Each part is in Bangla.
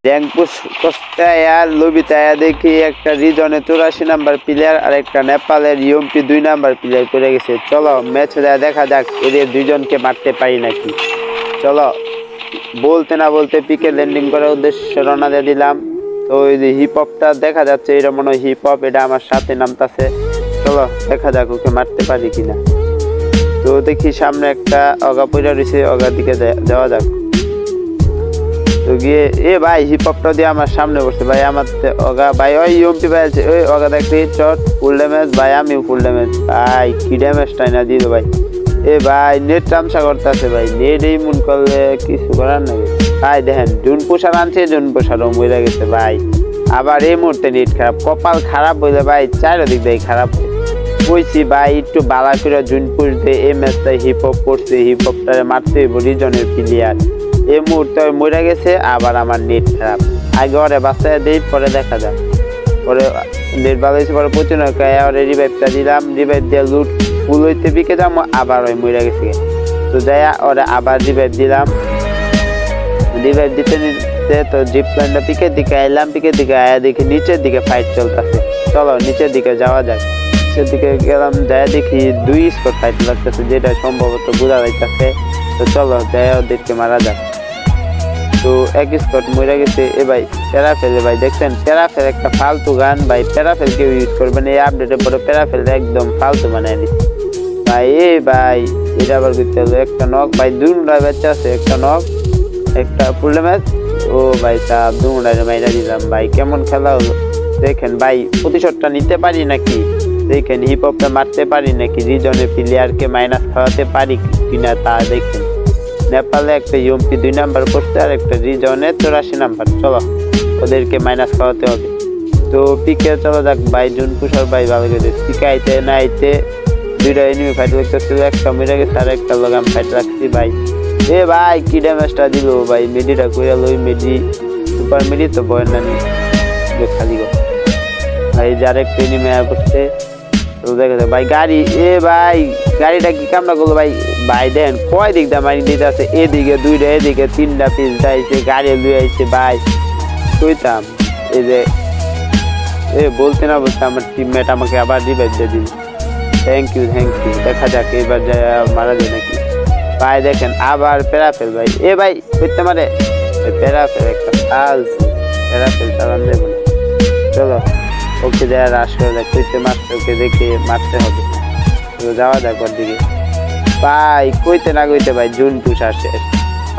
র্যাঙ্ক পুশ করতে লবিতে দেখি একটা রিজনে 84 নাম্বার প্লেয়ার আর একটা নেপালের ইউএমপি 2 নাম্বার প্লেয়ার করে গেছে। চলো ম্যাচ দেখা যাক এদের দুইজনকে মারতে পারি নাকি। চলো বলতে না বলতে পিকে ল্যান্ডিং করার উদ্দেশ্যে রওনা দিয়ে দিলাম। তো ওই যে হিপ হপটা দেখা যাচ্ছে, এটা মনে হয় হিপ হপ, এটা আমার সাথে নামতাছে। চলো দেখা যাক ওকে মারতে পারি কিনা। তো দেখি সামনে একটা অগা পইরা রয়েছে, অগার দিকে যাওয়া যাক। তো গিয়ে ভাই হিপ হপটা দিয়ে আমার সামনে বসছে ভাই, আমার অগা ভাই ওই ইউএমপি ভাই আছে, ওই অগা দেখি চট ফুল ড্যামেজ ভাই, আমিও ফুল ড্যামেজ ভাই, কি ড্যামেজটাই না দিল ভাই। ভাই নেট ট্রামসা করতেছে ভাই, নেট এই মন করলে কিছু করার নেই ভাই। দেখেন জুন পোষার আনছে, জুন পোষারও মরে গেছে ভাই। আবার এই মুহূর্তে নেট খারাপ, কপাল খারাপ হইলে ভাই চারিদিক দিয়ে খারাপ কইছি ভাই। একটু বালা করে জুন পুষ দিয়ে এই ম্যাচটা হিপ হপ করছে, হিপ হপটারে মারতে হইব রিজনের প্লেয়ার। এই মুহূর্তে মরে গেছে, আবার আমার নেট খারাপ। আগে ওরে বাচ্চায় দিই, পরে দেখা যাক। পরে নেট ভালো হয়েছে, পরে প্রচুর ওরে রিভাইভটা দিলাম, রিভাইভ দিয়ে লুট ফুল হইতে বিকে যাবো, আবার ওই মরে গেছে। তো যাই ওরে আবার রিভাইভ দিলাম, রিভাইভ দিতে নিতে তো জিপ লাইনটা পিকের দিকে আইলাম, পিকের দিকে আয়া দেখি নিচের দিকে ফাইট চলতেছে। চলো নিচের দিকে যাওয়া যায়। নিচের দিকে গেলাম, যাই দেখি 2 স্কোর ফাইট লাগতেছে, যেটা সম্ভবত বোঝা যাইতেছে। তো চলো যাই ওদেরকে মারা যাক। তো এক স্কট মরে গেছে। ভাই প্যারাফেলে ভাই দেখছেন, প্যারাফেল একটা ফালতু গান ভাই, প্যারাফেল কেউ ইউজ করবেন। এই আপডেটের পরে প্যারাফেল একদম ফালতু বানায় দিচ্ছে ভাই। ভাই এটা আবার করতে হলো একটা নক ভাই, 2 বাচ্চা আছে, একটা নক একটা ফুল ড্যামেজ। ও ভাই তা 2 মাইরা দিলাম ভাই। কেমন খেলা হলো দেখেন ভাই, প্রতিশোধটা নিতে পারি নাকি দেখেন, হিপ হপটা মারতে পারি নাকি, রিজনের প্লেয়ারকে মাইনাস খাওয়াতে পারি কিনা তা দেখেন। নেপালে একটা ইউএমপি 2 নাম্বার করছে আর একটা রিজনে 84 নাম্বার। চলো ওদেরকে মাইনাস খাওয়াতে হবে। তো পিকে চলো যাক ভাই, জুন পুষার ভাই ভালো করে পিকে আইতে না আইতে 2টা এনিমি ফাইট করতেছিল, একটা মরে গেছে আর একটা লাগাম ফাইট রাখছি ভাই। ভাই কি ড্যামেজটা দিল ভাই, মেডিটা কইরা লই, মেডি সুপার মেডি তো বয় না খালি গো ভাই। যার একটা এনিমি আয়া করছে, তো দেখা যায় ভাই গাড়ি। ভাই গাড়িটা কি কামনা করলো ভাই, ভাই দেন কয় দিক দা মারি দিতে আছে, এদিকে 2টা এদিকে 3টা পিস যাইছে, গাড়ি লুয়ে আইছে ভাই। কইতাম এই যে বলতে না বলতে আমার টিমমেট আমাকে আবার রিভাইভ দিয়ে দিল। Thank you. দেখা যাক এবার মারা যায় নাকি ভাই। দেখেন আবার প্যারাফেল ভাই, ভাই করতে মারে প্যারাফেল একটা প্যারাফেল চালান দেব না। চলো ওকে দেয়া রাশ করে দেখ, কইতে মারতে ওকে দেখে মারতে হবে। তো যাওয়া যাক ওর দিকে ভাই। কইতে না কইতে ভাই জুন পুষ আসে।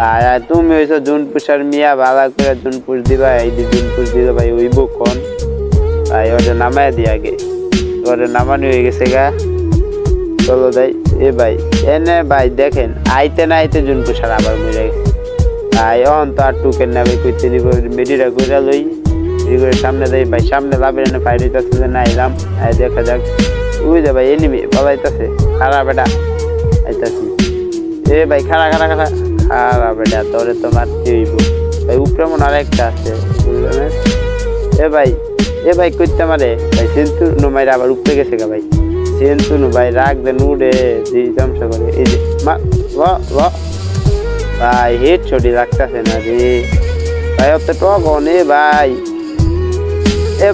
আর তুমি হইছো জুন পুষার মিয়া, ভালো করে জুন পুষ দিবা। এই জুন পুষ দিলে ভাই ওইব কোন ভাই, ওদের নামায় দিয়ে আগে, ওদের নামানো হয়ে গেছে গা। চলো যাই। ভাই এনে ভাই দেখেন আইতে না আইতে জুন পুষার আবার মরে গেছে ভাই। অন তো আর টুকেন না ভাই, কইতে দিব মেডিটা কইরা লই, সামনে যাই ভাই। সামনে লাভের এনে ফাইট হইতেছে না, আইলাম দেখা যাক। ওই যে ভাই এনিমি পালাইতেছে, খারাপ বেটা আইতাছি। ভাই খারাপ বেটা, তোরে তো মারতে হইব ভাই। উপরে মনে আর একটা আছে ভাই কইতে মারে ভাই। সেন্তু মাইরা আবার উপরে গেছে গা ভাই। সেন্তু ভাই রাগ দেন উড়ে ধ্বংস করে। এই যে ভাই হেড ছড়ি লাগতেছে না রে ভাই, অত টক অনে ভাই।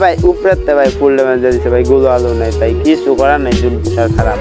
ভাই উপরে ভাই ফুল ড্যামেজ দিচ্ছে ভাই, গুলো আলো নাই ভাই, কিছু করার নাই, জুন পুষার খারাপ।